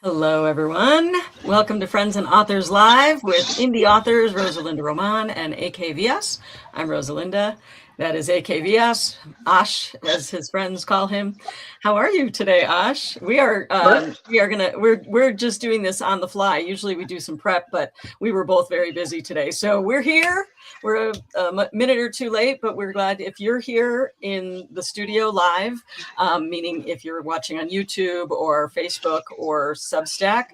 Hello, everyone. Welcome to Friends and Authors Live with indie authors Rosalinda Román and A.K. Vyas. I'm Rosalinda. That is A.K. Vyas, Ash, as his friends call him. How are you today, Ash? We're just doing this on the fly. Usually we do some prep, but we were both very busy today. So we're here. We're a minute or two late, but we're glad if you're here in the studio live, meaning if you're watching on YouTube or Facebook or Substack,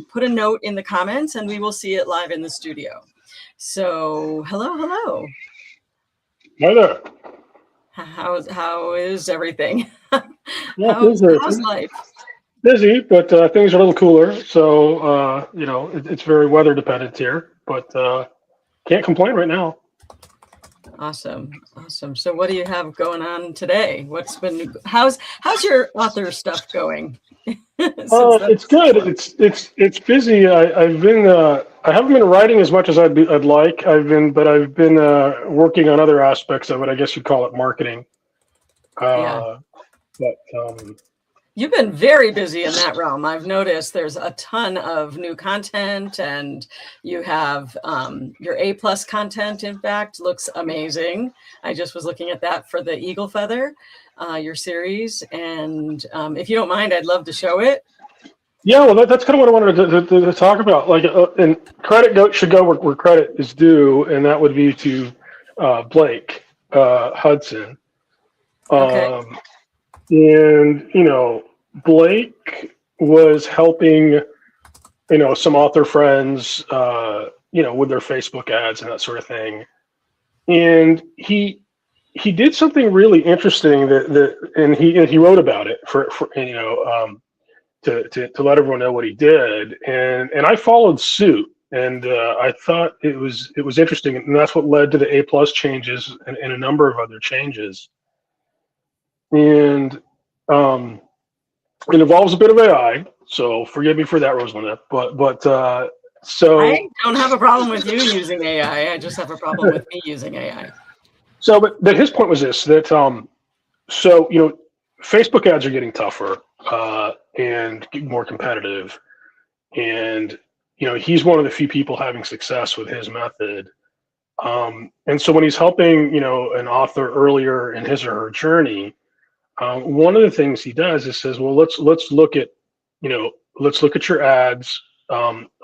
put a note in the comments and we will see it live in the studio. So hello. Hi there. How is everything? Yeah, how's life? busy, but things are a little cooler. So, it's very weather dependent here, but can't complain right now. Awesome. So what do you have going on today? How's your author stuff going? It's good. It's busy. I haven't been writing as much as I'd like. I've been working on other aspects of it. I guess you'd call it marketing. Yeah. But You've been very busy in that realm. I've noticed there's a ton of new content, and you have your A+ content, in fact, looks amazing. I just was looking at that for the Eagle Feather, your series. And if you don't mind, I'd love to show it. Yeah, well, that's kind of what I wanted to talk about. And credit should go where credit is due, and that would be to Blake Hudson. Okay. And Blake was helping some author friends with their Facebook ads and that sort of thing, and he did something really interesting and he wrote about it for to let everyone know what he did, and I followed suit, and I thought it was interesting, and that's what led to the A+ changes and a number of other changes. And it involves a bit of AI, so forgive me for that, Rosalind. But so I don't have a problem with you using AI. I just have a problem with me using AI. So, but his point was this: that Facebook ads are getting tougher and more competitive, and he's one of the few people having success with his method. And so when he's helping an author earlier in his or her journey. One of the things he does is says, well, let's look at your ads.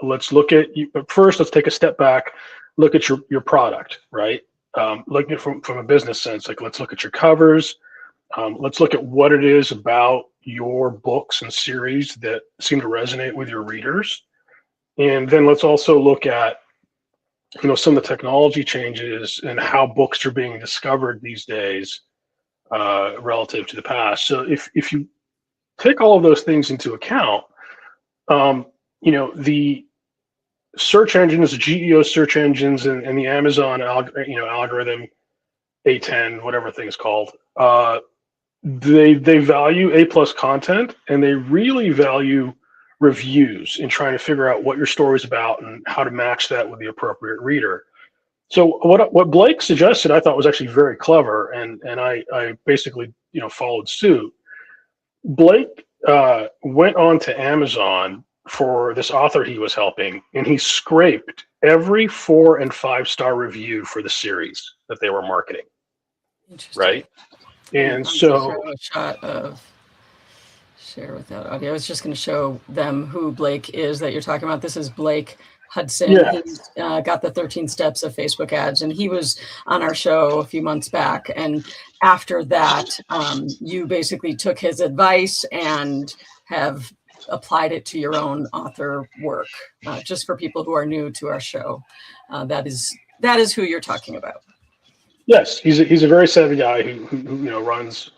Let's look at you. But first, let's take a step back, look at your product, right? Look at it from a business sense. Like, let's look at your covers. Let's look at what it is about your books and series that seem to resonate with your readers. And then let's also look at some of the technology changes and how books are being discovered these days. Relative to the past. So if you take all of those things into account, the search engines, the GEO search engines, and the Amazon algorithm, A10, whatever thing's called, they value A+ content, and they really value reviews in trying to figure out what your story's about and how to match that with the appropriate reader. So what Blake suggested, I thought was actually very clever, and I basically followed suit. Blake went on to Amazon for this author he was helping, and he scraped every 4- and 5-star review for the series that they were marketing. Right, and so show a shot of share without audio. I was just going to show them who Blake is that you're talking about. This is Blake Hudson. Yeah. He's got the 13 steps of Facebook ads, and he was on our show a few months back. And after that, you basically took his advice and have applied it to your own author work. Just for people who are new to our show, that is who you're talking about. Yes, he's a very savvy guy who runs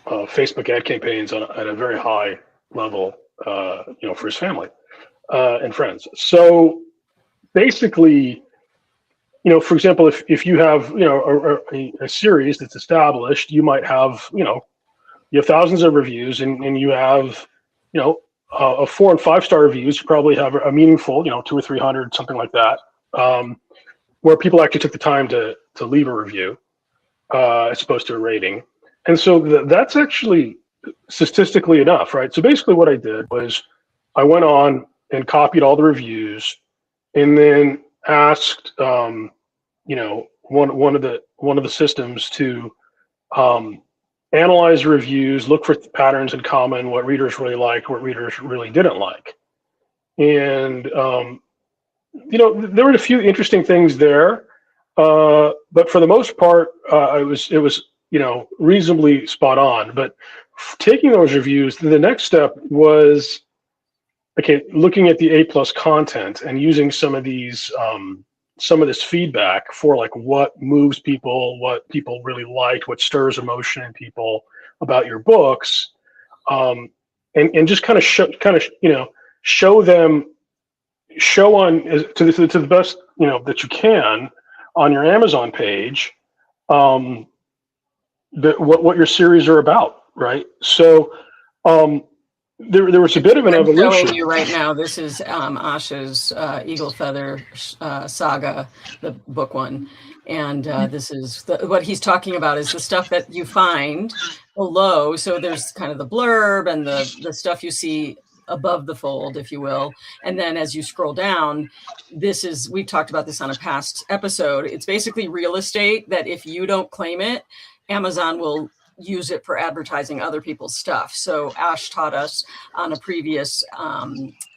Facebook ad campaigns at a very high level, for his family and friends. So basically, for example, if you have a series that's established, you might have you have thousands of reviews, and you have, a 4 and 5 star reviews. You probably have a meaningful, 200 or 300, something like that, where people actually took the time to leave a review, as opposed to a rating. And so that's actually statistically enough, right? So basically what I did was I went on and copied all the reviews, and then asked, one of the systems to analyze reviews, look for patterns in common, what readers really liked, what readers really didn't like. And, there were a few interesting things there, but for the most part, it was reasonably spot on. But taking those reviews, the next step was, okay, looking at the A+ content and using some of this feedback for like what moves people, what people really liked, what stirs emotion in people about your books, and just kind of show them, show on to the best that you can on your Amazon page, what your series are about, right? So there was a bit of an evolution. I'm showing you right now. This is Ash's Eagle Feather Saga, the book one, and this is what he's talking about is the stuff that you find below. So there's kind of the blurb and the stuff you see above the fold, if you will, and then as you scroll down, we talked about this on a past episode. It's basically real estate that if you don't claim it, Amazon will use it for advertising other people's stuff. So Ash taught us on a previous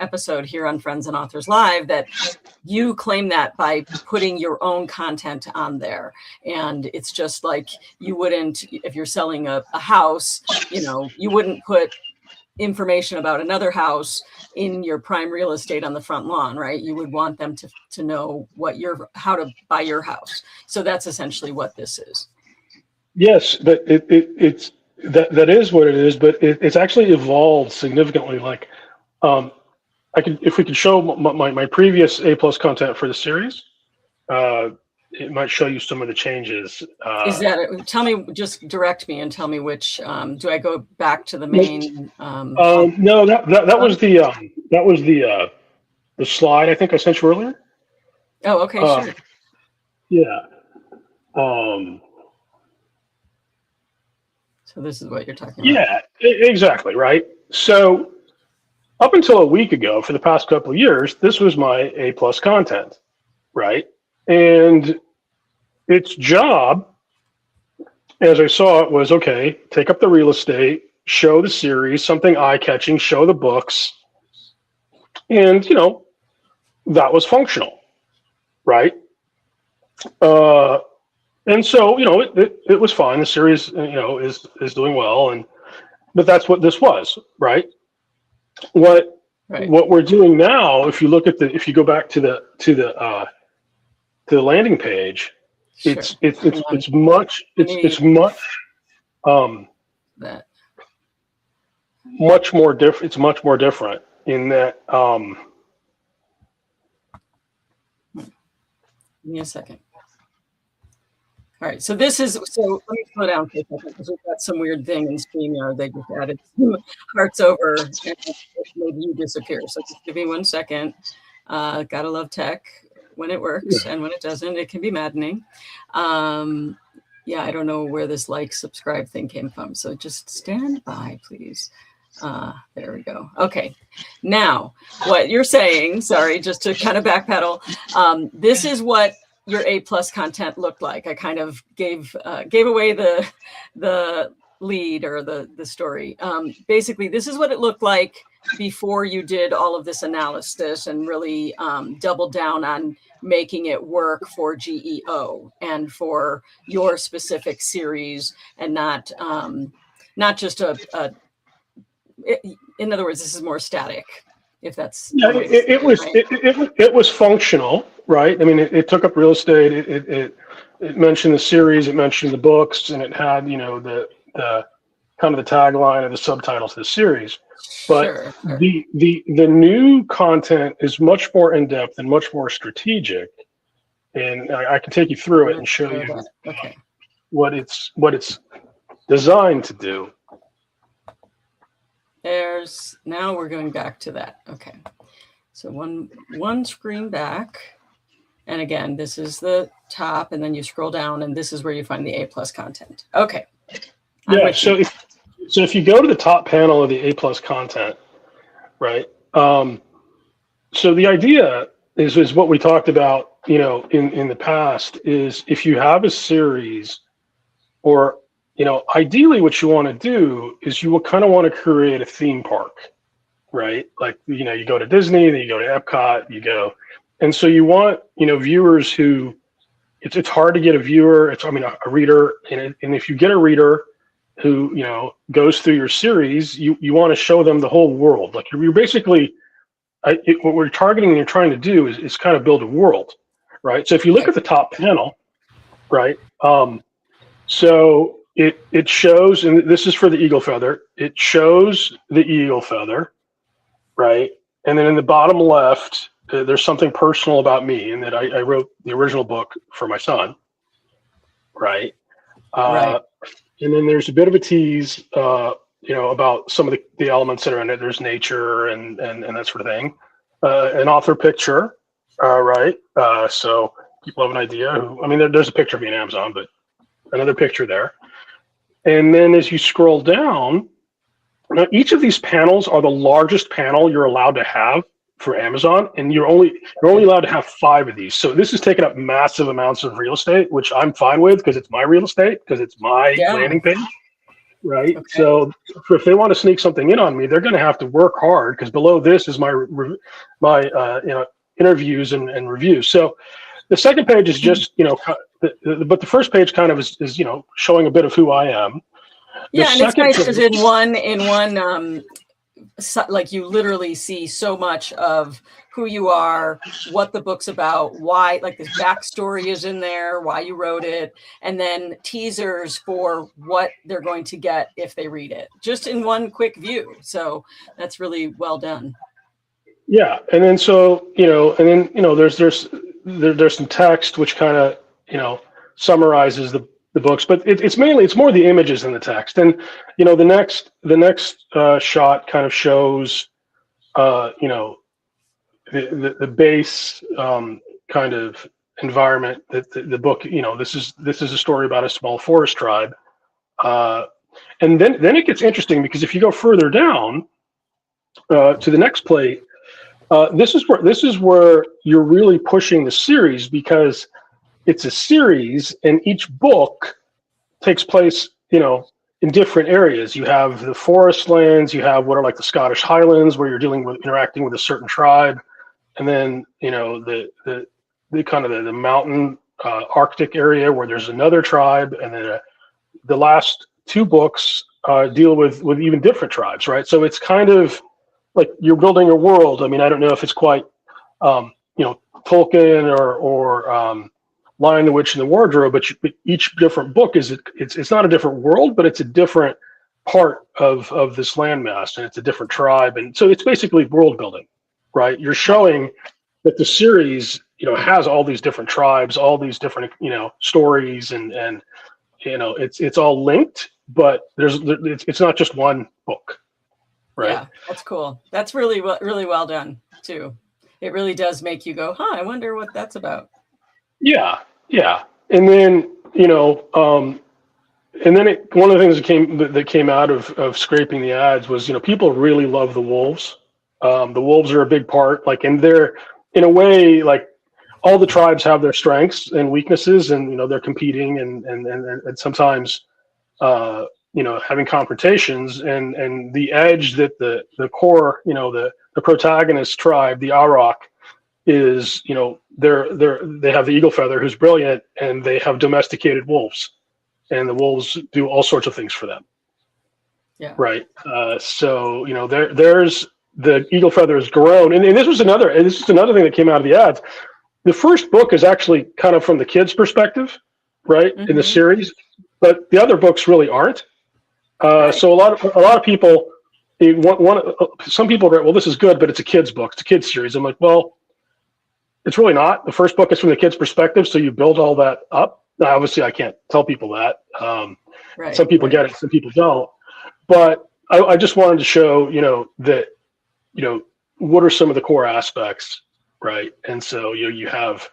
episode here on Friends and Authors Live that you claim that by putting your own content on there. And it's just like you wouldn't, if you're selling a house, you wouldn't put information about another house in your prime real estate on the front lawn, right? You would want them to know how to buy your house. So that's essentially what this is. Yes, but it's that is what it is, but it's actually evolved significantly. Like, if we could show my previous A+ content for the series, it might show you some of the changes. Is that? Tell me, just direct me and tell me which. Do I go back to the main? No, that was the slide I think I sent you earlier. Oh, okay, sure. Yeah. So this is what you're talking about. Yeah, exactly, right? So up until a week ago, for the past couple of years, this was my A+ content, right? And its job, as I saw it, was, okay, take up the real estate, show the series, something eye-catching, show the books, and, that was functional, right? And so, it was fine. The series, is doing well, but that's what this was, right? What we're doing now, if you go back to the landing page, Sure. it's much more different. It's much more different in that. Give me a second. All right, so let me slow down for a second because we've got some weird thing in StreamYard. They just added some hearts over and maybe you disappear. So just give me 1 second. Gotta love tech when it works, and when it doesn't, it can be maddening. Yeah, I don't know where this subscribe thing came from. So just stand by, please. There we go. Okay. Now, what you're saying, sorry, just to kind of backpedal, this is what your A+ content looked like. I kind of gave away the lead or the story. Basically, this is what it looked like before you did all of this analysis and really doubled down on making it work for GEO and for your specific series, and not just in other words, this is more static. If that's it was functional, right? I mean, it took up real estate. It mentioned the series, it mentioned the books, and it had the kind of the tagline and the subtitles of the series. But sure. the new content is much more in depth and much more strategic, and I can take you through it and show you what it's designed to do. Now we're going back to that. Okay. So one screen back. And again, this is the top, and then you scroll down, and this is where you find the A+ content. Okay. Yeah. So if you go to the top panel of the A+ content, right? So the idea is what we talked about, in the past, is if you have a series, or, ideally what you want to do is you will kind of want to create a theme park, right? Like, you go to Disney, then you go to Epcot, and so you want, viewers who, it's hard to get a viewer, a reader, and if you get a reader who, goes through your series, you want to show them the whole world. Like, you're basically, what we're targeting and you're trying to do is kind of build a world, right? So if you look at the top panel, right? So it shows, and this is for the eagle feather, it shows the eagle feather, right? And then in the bottom left, there's something personal about me, and that I wrote the original book for my son, right? Right. And then there's a bit of a tease, about some of the elements that are in it. There's nature and that sort of thing. An author picture, right? So people have an idea. There's a picture of me in Amazon, but another picture there. And then as you scroll down, now each of these panels are the largest panel you're allowed to have for Amazon, and you're only allowed to have 5 of these. So this has taken up massive amounts of real estate, which I'm fine with because it's my real estate, because it's my landing page. Right. Okay. So if they want to sneak something in on me, they're going to have to work hard, because below this is my interviews and reviews. So the second page is just, but the first page kind of is showing a bit of who I am. Yeah, and it's nice because in one, like, you literally see so much of who you are, what the book's about, why, like, this backstory is in there, why you wrote it, and then teasers for what they're going to get if they read it, just in one quick view. So that's really well done. Yeah, and then there's some text which kind of summarizes the books, but it's more the images than the text. And the next shot kind of shows the base kind of environment that the book, this is a story about a small forest tribe, and then it gets interesting, because if you go further down to the next plate, this is where you're really pushing the series, because it's a series, and each book takes place, in different areas. You have the forest lands, you have what are like the Scottish Highlands, where you're interacting with a certain tribe, and then the kind of the mountain Arctic area where there's another tribe, and then the last 2 books deal with even different tribes, right? So it's kind of like you're building a world. I don't know if it's quite Tolkien or Lion, the Witch, and the Wardrobe, but each different book it's not a different world, but it's a different part of this landmass, and it's a different tribe, and so it's basically world building, right? You're showing that the series has all these different tribes, all these different stories, and it's all linked, but it's not just one book, right? Yeah, that's cool. That's really well done too. It really does make you go, I wonder what that's about. Yeah. And then, one of the things that came out of scraping the ads was, people really love the wolves. The wolves are a big part, and they're, in a way, like, all the tribes have their strengths and weaknesses, and, they're competing and sometimes, having confrontations, and the edge that the core, the protagonist tribe, the Arok, is, they have the eagle feather, who's brilliant, and they have domesticated wolves, and the wolves do all sorts of things for them. Yeah. Right. So there's the eagle feather has grown, and this is another thing that came out of the ads. The first book is actually kind of from the kids' perspective, right, in the series, but the other books really aren't. Right. So a lot of people, some people are, well, this is good, but it's a kid's book, it's a kid's series. I'm like, well, it's really not. The first book is from the kid's perspective, so you build all that up. Now, obviously, I can't tell people that. Right, some people get it, some people don't. But I just wanted to show, that, what are some of the core aspects, right? And so, you have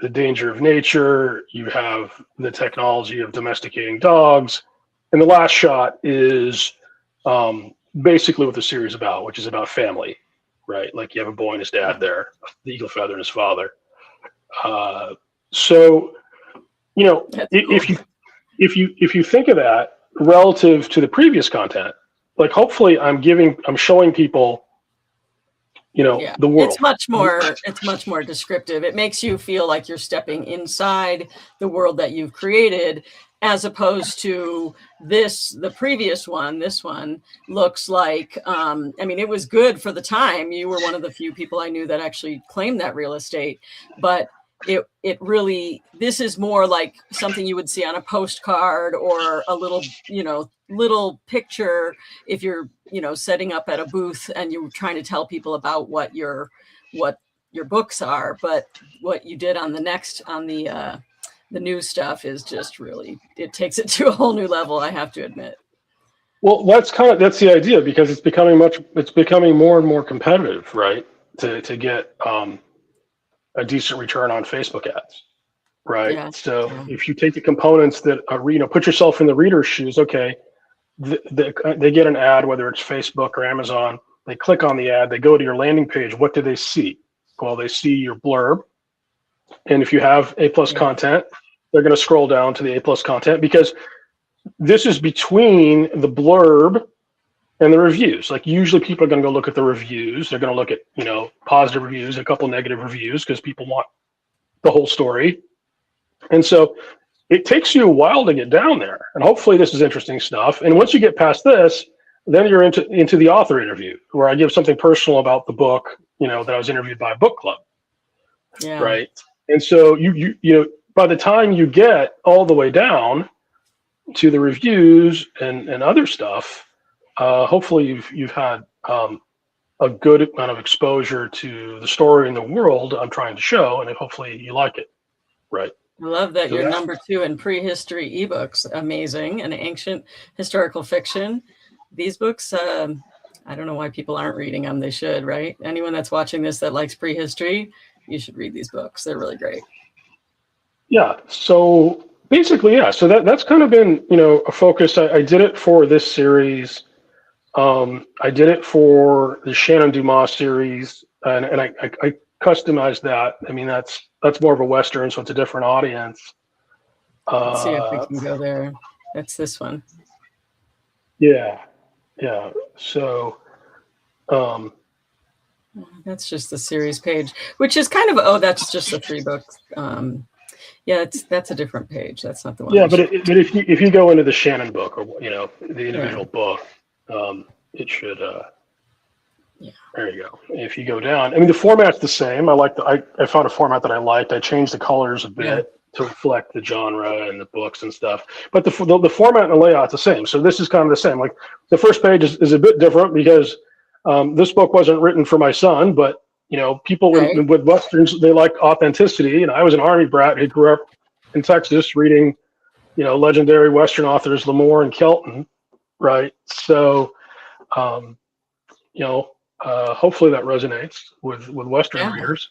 the danger of nature, you have the technology of domesticating dogs, and the last shot is basically what the series is about, which is about family, right? Like you have a boy and his dad there, the eagle feather and his father. So, That's cool. if you think of that relative to the previous content, like hopefully I'm showing people, Yeah, the world. it's much more descriptive. It makes you feel like you're stepping inside the world that you've created, as opposed to the previous one. This one looks like, it was good for the time. You were one of the few people I knew that actually claimed that real estate, but it really, this is more like something you would see on a postcard or a little picture if you're setting up at a booth and you're trying to tell people about what your books are. But what you did on the new stuff is just really, it takes it to a whole new level, I have to admit. Well, that's the idea, because it's becoming more and more competitive, right? To get a decent return on Facebook ads, right? Yeah. So if you take the components that are, put yourself in the reader's shoes, okay, they get an ad, whether it's Facebook or Amazon, they click on the ad, they go to your landing page. What do they see? Well, they see your blurb. And if you have A+ content, they're going to scroll down to the A+ content, because this is between the blurb and the reviews. Like usually people are going to go look at the reviews. They're going to look at, positive reviews, a couple negative reviews, because people want the whole story. And so it takes you a while to get down there. And hopefully this is interesting stuff. And once you get past this, then you're into the author interview, where I give something personal about the book, that I was interviewed by a book club. Yeah. Right. And so you by the time you get all the way down to the reviews and other stuff, hopefully you've had a good amount of exposure to the story and the world I'm trying to show, and hopefully you like it. Right. I love that you're number 2 in prehistory ebooks. Amazing. And ancient historical fiction. These books, I don't know why people aren't reading them. They should, right? Anyone that's watching this that likes prehistory, you should read these books. They're really great. Yeah. So basically, yeah. So that's kind of been, a focus. I did it for this series. I did it for the Shannon Dumas series, and I customized that. I mean, that's more of a Western, so it's a different audience. Let's see if we can go there. That's this one. Yeah. So, that's just the series page, which is kind of, that's just the 3 books. Yeah, that's a different page. That's not the one. Yeah, but if you go into the Shannon book, or the individual book, it should. Yeah. There you go. If you go down, I mean, the format's the same. I found a format that I liked. I changed the colors a bit to reflect the genre and the books and stuff. But the format and the layout's the same. So this is kind of the same. Like the first page is a bit different, because this book wasn't written for my son, but people with Westerns, they like authenticity. And I was an Army brat who grew up in Texas reading, legendary Western authors, Lamore and Kelton, right? So, hopefully that resonates with Western readers.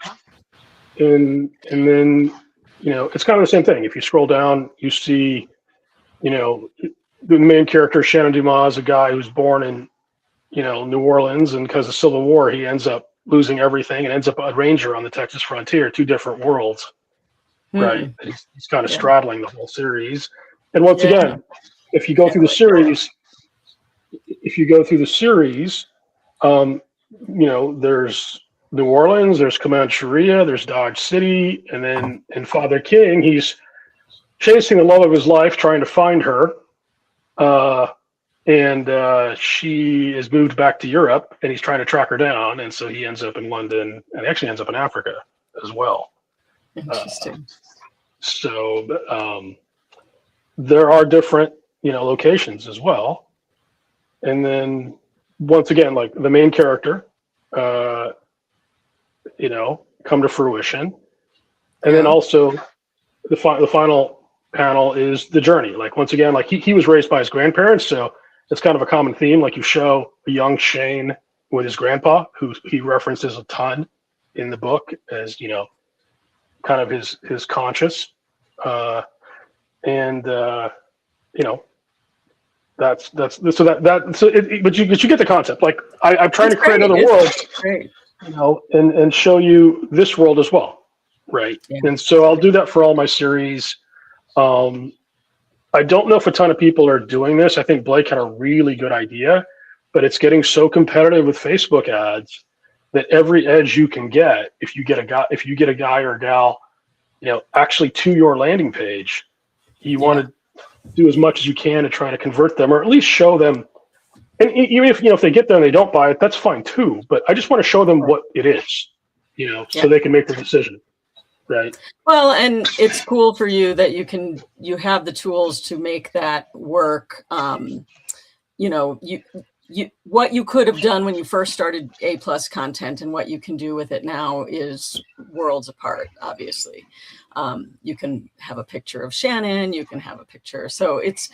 And then, it's kind of the same thing. If you scroll down, you see, the main character, Shannon Dumas, a guy who's born in, New Orleans, and because of the Civil War, he ends up losing everything and ends up a ranger on the Texas frontier, 2 different worlds, right? He's kind of straddling the whole series. And once again, if you go through the series, there's New Orleans, there's Comancheria, there's Dodge City, and then in Father King, he's chasing the love of his life, trying to find her. And she is moved back to Europe, and he's trying to track her down. And so he ends up in London, and actually ends up in Africa as well. Interesting. So there are different, locations as well. And then once again, like the main character, come to fruition. And then also the final panel is the journey. Like, once again, like he was raised by his grandparents. So it's kind of a common theme. Like you show a young Shane with his grandpa, who he references a ton in the book as, kind of his conscious, and but you get the concept. Like I'm trying to create another world, great. and show you this world as well, right? Yeah. And so I'll do that for all my series. I don't know if a ton of people are doing this. I think Blake had a really good idea, but it's getting so competitive with Facebook ads that every edge you can get, if you get a guy or a gal, actually to your landing page, you want to do as much as you can to try to convert them, or at least show them. And even if they get there and they don't buy it, that's fine too. But I just want to show them what it is, so they can make the decision. Right. Well, and it's cool for you that you have the tools to make that work. What you could have done when you first started A+ content and what you can do with it now is worlds apart, obviously. You can have a picture of Shannon, you can have a picture. So it's,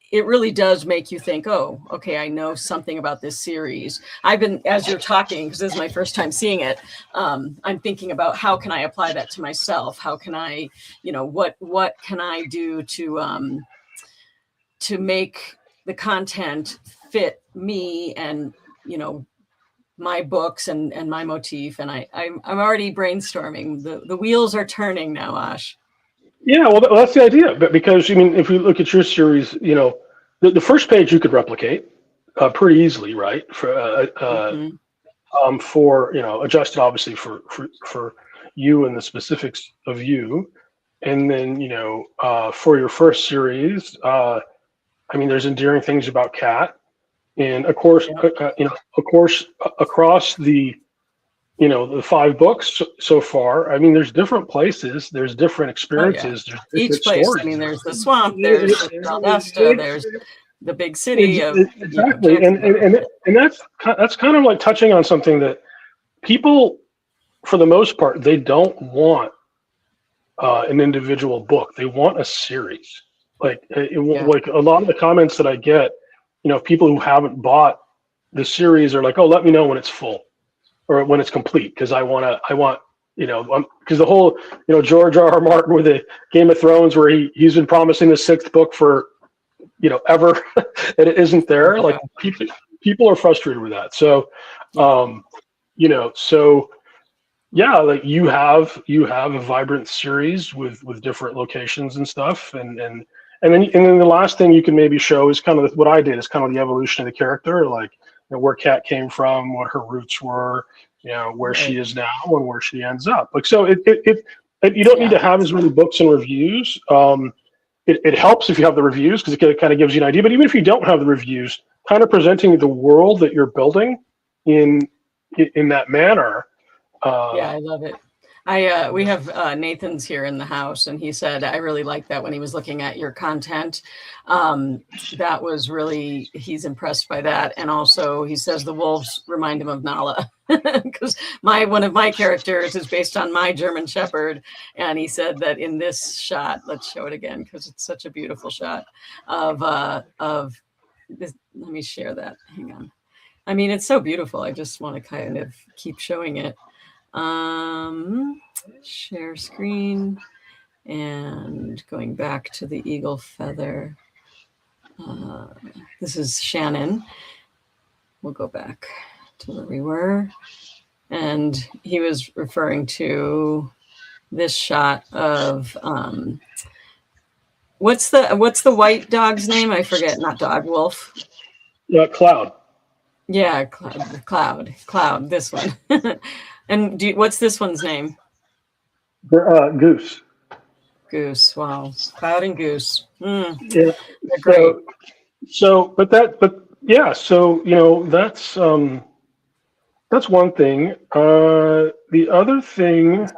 it really does make you think, oh, okay, I know something about this series. I've been, as you're talking, because this is my first time seeing it, I'm thinking about how can I apply that to myself? How can I, what can I do to make the content fit me and, my books and my motif. And I'm already brainstorming. The wheels are turning now, Ash. Yeah, well, that's the idea. But because, if you look at your series, the first page you could replicate pretty easily, right? For adjusted obviously for you and the specifics of you, and then for your first series, there's endearing things about Kat, and of course, across the the 5 books so far, there's different places, there's different experiences, there's different each place. stories. There's the swamp, there's Valdosta, there's the big city of exactly, and that's kind of like touching on something that people, for the most part, they don't want an individual book. They want a series. Like like a lot of the comments that I get, people who haven't bought the series are like, "Oh, let me know when it's full." Or when it's complete, because I want, because the whole, George R.R. Martin with the Game of Thrones, where he's been promising the 6th book for, ever, and it isn't there. Like people are frustrated with that. So, like you have a vibrant series with different locations and stuff, and then the last thing you can maybe show is kind of what I did, is kind of the evolution of the character, like where Kat came from, what her roots were, where she is now and where she ends up. Like, so you don't need to have as many books and reviews. It helps if you have the reviews, because it kind of gives you an idea. But even if you don't have the reviews, kind of presenting the world that you're building in that manner. I love it. We have Nathan's here in the house, and he said, I really like that when he was looking at your content. That was really, he's impressed by that. And also he says the wolves remind him of Nala, because one of my characters is based on my German Shepherd. And he said that in this shot, let's show it again, because it's such a beautiful shot of this. Let me share that. Hang on. It's so beautiful. I just want to kind of keep showing it. Share screen, and going back to the eagle feather. This is Shannon. We'll go back to where we were, and he was referring to this shot of what's the white dog's name? I forget. Not dog, wolf. Cloud. Yeah, Cloud. This one. And what's this one's name? Goose. Goose. Wow. Cloud and Goose. Yeah. They're great. So that's one thing. The other thing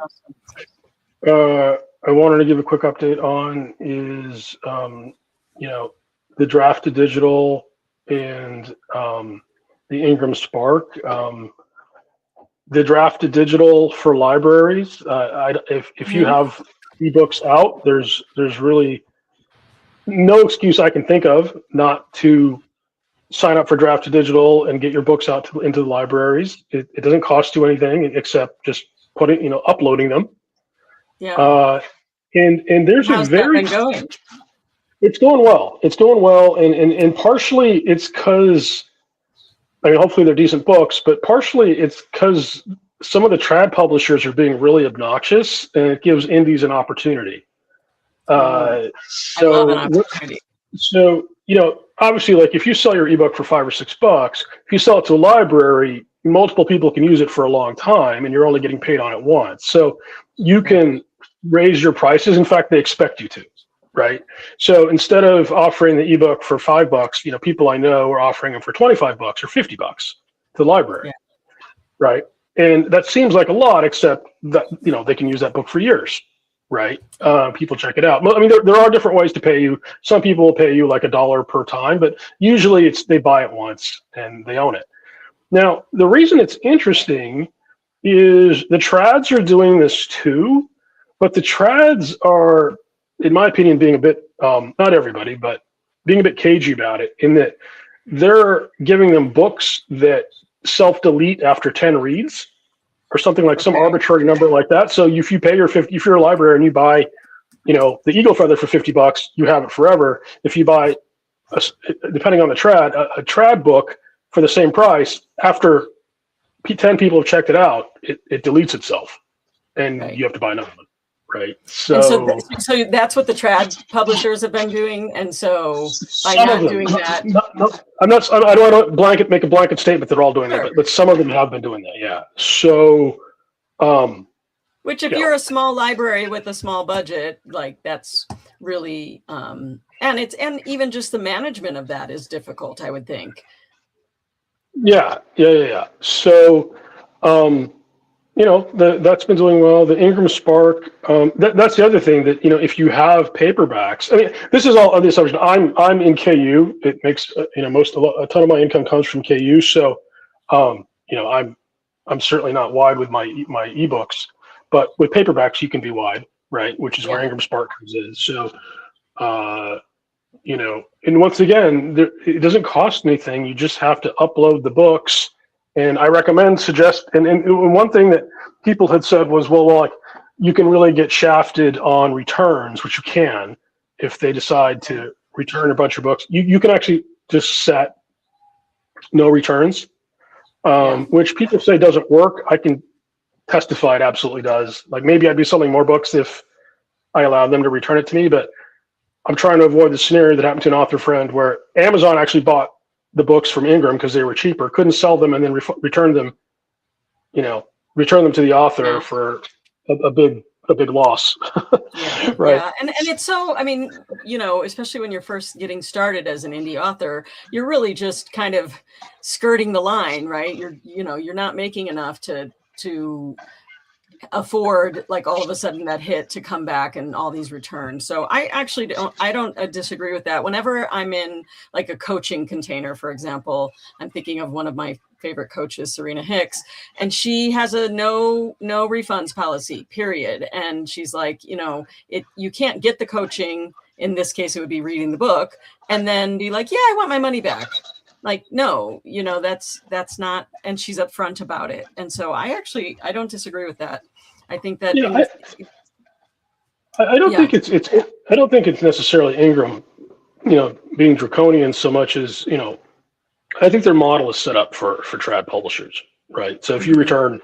I wanted to give a quick update on is the draft to digital and the Ingram Spark. The draft to digital for libraries. If you have ebooks out, there's really no excuse I can think of not to sign up for Draft to Digital and get your books out into the libraries. It doesn't cost you anything except just uploading them. Yeah. And there's How's that been going? It's going well. It's going well, and partially it's because, I mean, hopefully they're decent books, but partially it's because some of the trad publishers are being really obnoxious, and it gives indies an opportunity. I love an opportunity. So, obviously, like if you sell your ebook for $5 or $6, if you sell it to a library, multiple people can use it for a long time, and you're only getting paid on it once. So you can raise your prices. In fact, they expect you to, right? So instead of offering the ebook for $5, people I know are offering them for $25 or $50 to the library, right? And that seems like a lot, except that they can use that book for years. Right. People check it out. I mean, there are different ways to pay you. Some people will pay you like $1 per time, but usually they buy it once and they own it. Now, the reason it's interesting is the trads are doing this too, but the trads are, in my opinion, being a bit, not everybody, but being a bit cagey about it, in that they're giving them books that self-delete after 10 reads. Or something like some arbitrary number like that. So if you pay if you're a library and you buy, the Eagle Feather for $50, you have it forever. If you buy, depending on the trad, a trad book for the same price, after 10 people have checked it out, it deletes itself, and you have to buy another one, right? So that's what the trad publishers have been doing, and so by not doing that, I don't want to make a blanket statement that they're all doing that, but some of them have been doing that, yeah. So, which if you're a small library with a small budget, like that's really, and even just the management of that is difficult, I would think. Yeah. So, that's been doing well. The Ingram Spark, that's the other thing that, if you have paperbacks, I mean, this is all on the assumption. I'm in KU. It makes, a ton of my income comes from KU. So, I'm certainly not wide with my ebooks, but with paperbacks, you can be wide, right? Which is where Ingram Spark comes in. So, and once again, it doesn't cost anything. You just have to upload the books. And I suggest, and one thing that people had said was, well, like you can really get shafted on returns, which you can if they decide to return a bunch of books. You can actually just set no returns, which people say doesn't work. I can testify it absolutely does. Like maybe I'd be selling more books if I allowed them to return it to me, but I'm trying to avoid the scenario that happened to an author friend where Amazon actually bought the books from Ingram because they were cheaper, couldn't sell them, and then return them to the author for a big loss. Right. Yeah. And it's so, I mean, especially when you're first getting started as an indie author, you're really just kind of skirting the line, right? You're not making enough to afford like all of a sudden that hit to come back and all these returns. So I don't disagree with that. Whenever I'm in like a coaching container, for example, I'm thinking of one of my favorite coaches, Serena Hicks, and she has a no refunds policy, period. And she's like, you can't get the coaching. In this case, it would be reading the book and then be like, yeah, I want my money back. Like, no, that's not, and she's upfront about it. And so I don't disagree with that. I think that I don't think I don't think it's necessarily Ingram, being draconian so much as, I think their model is set up for trad publishers, right? So if you return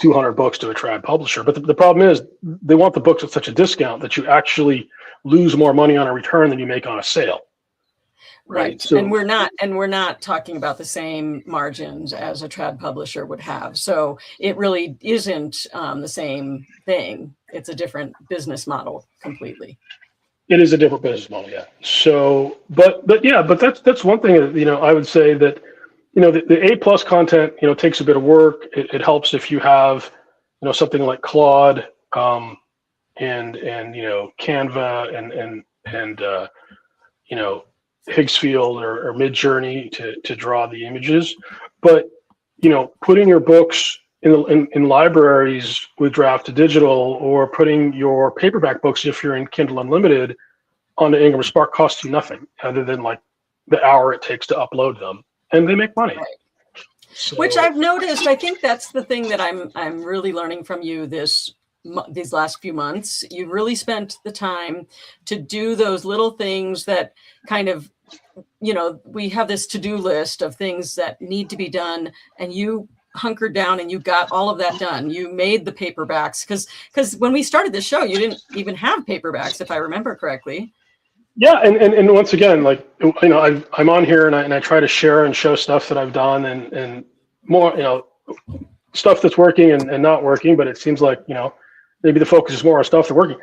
200 books to a trad publisher, but the problem is they want the books at such a discount that you actually lose more money on a return than you make on a sale. Right. So, and we're not talking about the same margins as a trad publisher would have. So it really isn't the same thing. It's a different business model completely. It is a different business model, yeah. So, but that's one thing that, I would say that, the A+ content, takes a bit of work. It helps if you have, something like Claude, and Canva and Higgsfield or Midjourney to draw the images, but putting your books in libraries with Draft to Digital, or putting your paperback books if you're in Kindle Unlimited onto Ingram Spark costs you nothing other than like the hour it takes to upload them, and they make money. Right. So, Which I've noticed. I think that's the thing that I'm really learning from you these last few months. You really spent the time to do those little things that kind of, we have this to-do list of things that need to be done, and you hunkered down and you got all of that done. You made the paperbacks because when we started the show, you didn't even have paperbacks, if I remember correctly. yeah, and once again, like I'm on here and I try to share and show stuff that I've done and more stuff that's working and not working, but it seems like maybe the focus is more on stuff that's working.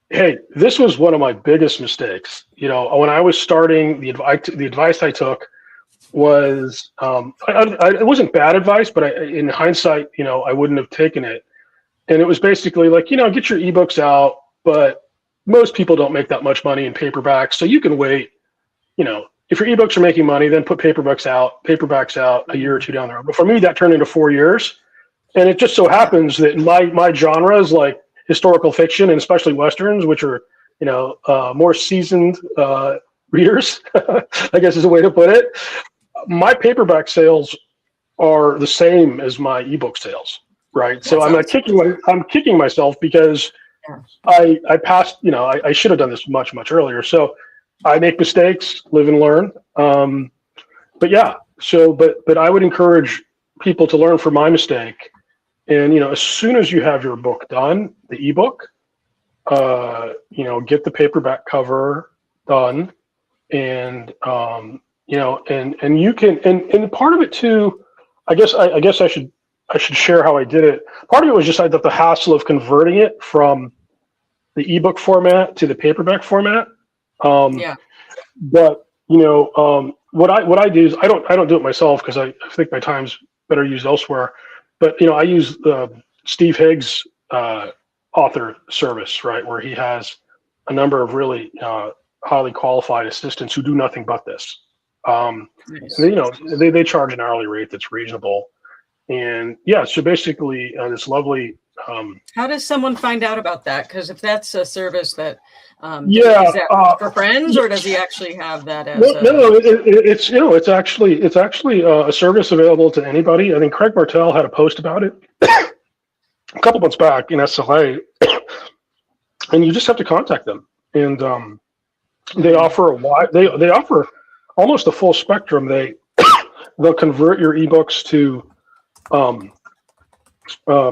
Hey, this was one of my biggest mistakes. When I was starting, the advice I took was it wasn't bad advice, but in hindsight, I wouldn't have taken it. And it was basically like, get your ebooks out, but most people don't make that much money in paperbacks, so you can wait. If your ebooks are making money, then put paperbacks out a year or two down the road. But for me, that turned into 4 years, and it just so happens that my genre is like historical fiction and especially westerns, which are more seasoned readers, I guess is a way to put it. My paperback sales are the same as my ebook sales, right? So I'm kicking myself because I passed. I should have done this much earlier. So I make mistakes, live and learn. But yeah, but I would encourage people to learn from my mistake. And as soon as you have your book done, the ebook, get the paperback cover done, and and you can, and part of it too. I guess I should share how I did it. Part of it was just the hassle of converting it from the ebook format to the paperback format. But what I do is I don't do it myself because I think my time's better used elsewhere. But I use Steve Higgs' author service, right, where he has a number of really highly qualified assistants who do nothing but this. Nice. They charge an hourly rate that's reasonable, and yeah, so basically this lovely. How does someone find out about that? Because if that's a service that, is that for friends, or does he actually have that as? It's actually a service available to anybody. I think Craig Martell had a post about it a couple months back in SLA, and you just have to contact them, and they offer they offer almost a full spectrum. They'll convert your ebooks to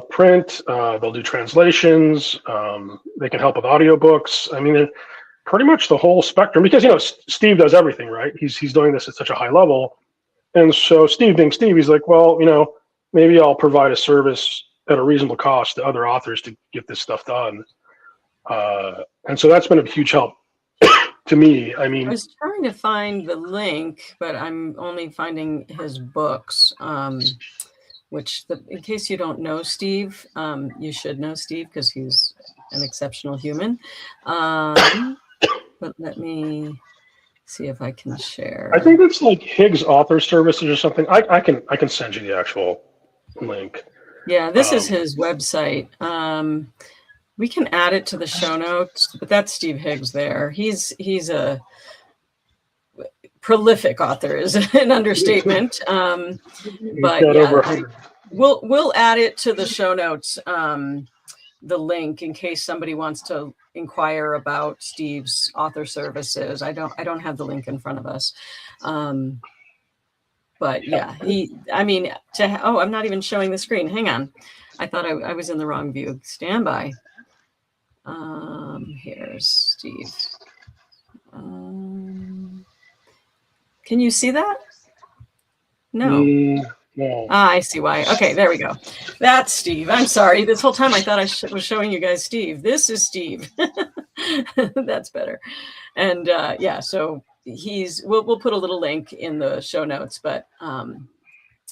print. They'll do translations. They can help with audiobooks. I mean, pretty much the whole spectrum, because Steve does everything, right? He's doing this at such a high level, and so Steve being Steve, he's like, well, maybe I'll provide a service at a reasonable cost to other authors to get this stuff done, and so that's been a huge help to me. I mean, I was trying to find the link, but I'm only finding his books. In case you don't know Steve, you should know Steve because he's an exceptional human. But let me see if I can share. I think it's like Higgs Author Services or something. I can send you the actual link. Yeah, this is his website. We can add it to the show notes, but that's Steve Higgs there. He's a prolific author is an understatement. But yeah, we'll add it to the show notes, the link, in case somebody wants to inquire about Steve's author services. I don't have the link in front of us. But yeah, I'm not even showing the screen. Hang on. I thought I was in the wrong view. Stand by. Here's Steve. Can you see that? No. No. I see why. Okay, there we go. That's Steve. I'm sorry. This whole time I thought I was showing you guys Steve. This is Steve. That's better. And so we'll put a little link in the show notes, but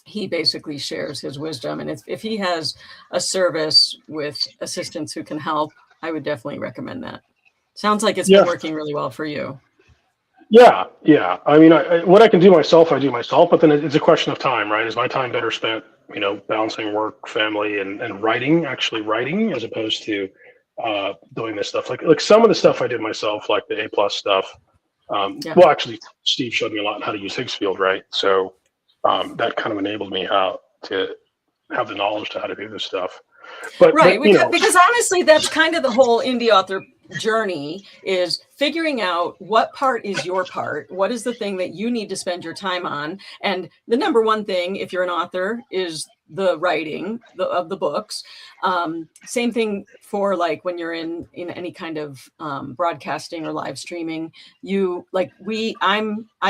he basically shares his wisdom. And if he has a service with assistants who can help, I would definitely recommend that. Sounds like it's been working really well for you. Yeah. I mean, what I can do myself, I do myself, but then it's a question of time, right? Is my time better spent, balancing work, family, and writing, actually writing, as opposed to doing this stuff. Like some of the stuff I did myself, like the A+ stuff. Yeah. Well, actually, Steve showed me a lot on how to use Higgsfield, right? So that kind of enabled me how to have the knowledge to how to do this stuff. But because honestly, that's kind of the whole indie author journey, is figuring out what part is your part, what is the thing that you need to spend your time on. And the number one thing, if you're an author, is the writing of the books. Same thing for like when you're in any kind of broadcasting or live streaming. I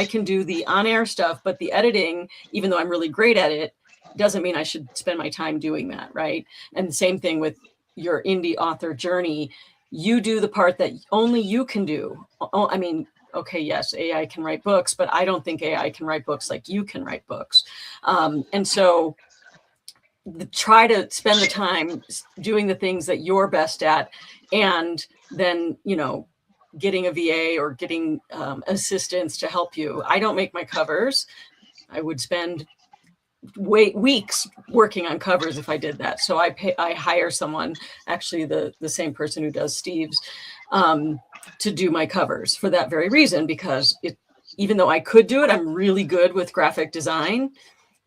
can do the on-air stuff, but the editing, even though I'm really great at it, doesn't mean I should spend my time doing that, right? And the same thing with your indie author journey. You do the part that only you can do. I mean, okay, yes, AI can write books, but I don't think AI can write books like you can write books. And so try to spend the time doing the things that you're best at, and then, getting a VA or getting assistance to help you. I don't make my covers. I would spend weeks working on covers if I did that. So I hire someone, actually the same person who does Steve's, to do my covers for that very reason, because even though I could do it, I'm really good with graphic design.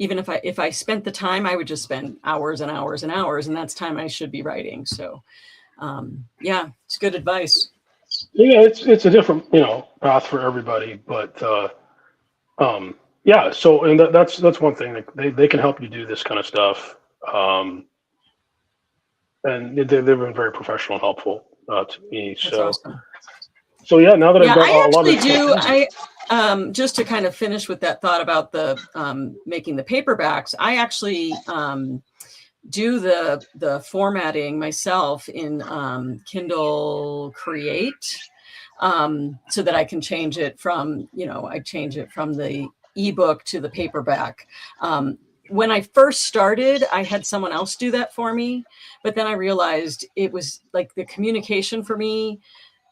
Even if I spent the time, I would just spend hours and hours and hours, and that's time I should be writing. So yeah, it's good advice. Yeah, it's a different path for everybody, but yeah. So and that's one thing, they can help you do this kind of stuff, and they've been very professional and helpful to me. That's awesome. So yeah, now that I've got I a lot of just to kind of finish with that thought about the making the paperbacks, I actually do the formatting myself in Kindle Create, so that I can change it from, I change it from the ebook to the paperback. When I first started, I had someone else do that for me, but then I realized it was like the communication for me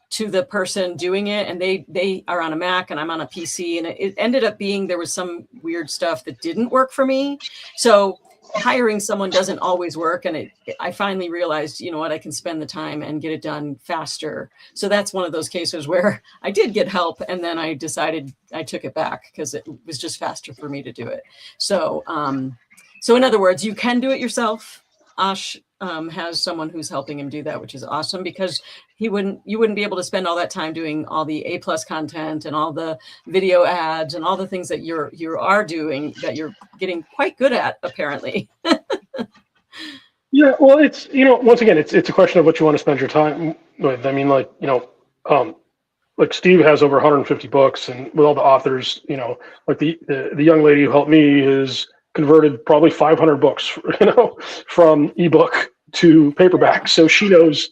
to the person doing it, and they are on a Mac and I'm on a PC, and it ended up being there was some weird stuff that didn't work for me. So hiring someone doesn't always work, and I finally realized, what, I can spend the time and get it done faster. So that's one of those cases where I did get help, and then I decided I took it back because it was just faster for me to do it. So in other words, you can do it yourself. Ash has someone who's helping him do that, which is awesome, because you wouldn't be able to spend all that time doing all the A+ content and all the video ads and all the things that you are doing, that you're getting quite good at, apparently. Yeah, well, it's once again, it's a question of what you want to spend your time with. I mean, like like Steve has over 150 books, and with all the authors, like the young lady who helped me is converted probably 500 books, from ebook to paperback. So she knows,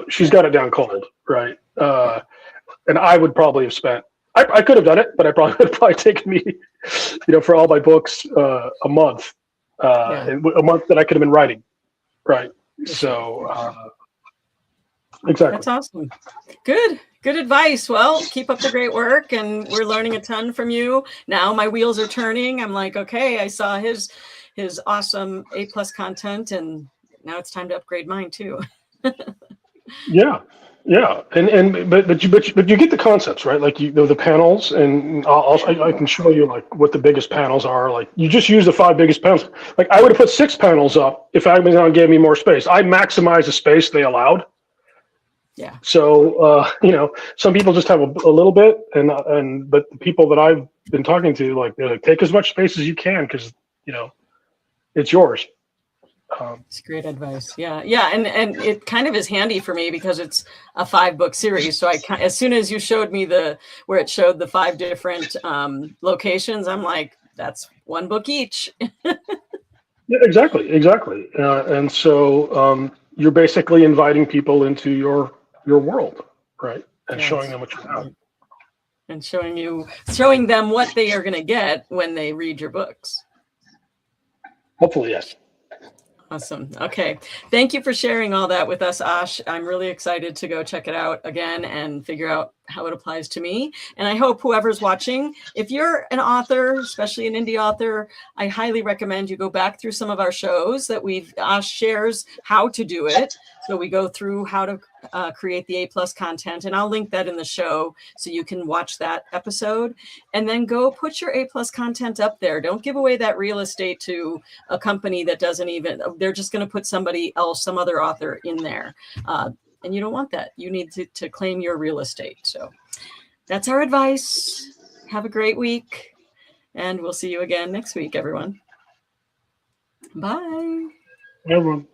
she's got it down cold, right? And I would probably have spent, I could have done it, but it would probably taken me, for all my books, a month, and a month that I could have been writing, right? So exactly. That's awesome. Good advice. Well, keep up the great work, and we're learning a ton from you. Now my wheels are turning. I'm like, okay, I saw his awesome A+ content, and now it's time to upgrade mine too. Yeah. But you get the concepts, right? Like the panels, and I can show you like what the biggest panels are. Like you just use the 5 biggest panels. Like I would have put 6 panels up if Amazon gave me more space. I maximized the space they allowed. Yeah. So some people just have a little bit, but the people that I've been talking to, like, they're like, take as much space as you can, because it's yours. It's great advice. Yeah, and it kind of is handy for me because it's a 5-book series. So as soon as you showed me where it showed the 5 different locations, I'm like, that's 1 book each. Yeah, exactly. And so you're basically inviting people into your world, right? And yes, showing them what you have. And showing them what they are going to get when they read your books. Hopefully, yes. Awesome. Okay. Thank you for sharing all that with us, Ash. I'm really excited to go check it out again and figure out how it applies to me. And I hope whoever's watching, if you're an author, especially an indie author, I highly recommend you go back through some of our shows that Ash shares how to do it. So we go through how to create the A+ content, and I'll link that in the show so you can watch that episode, and then go put your A+ content up there. Don't give away that real estate to a company that doesn't even, they're just going to put somebody else, some other author in there. And you don't want that. You need to claim your real estate. So that's our advice. Have a great week, and we'll see you again next week, everyone. Bye. Everyone.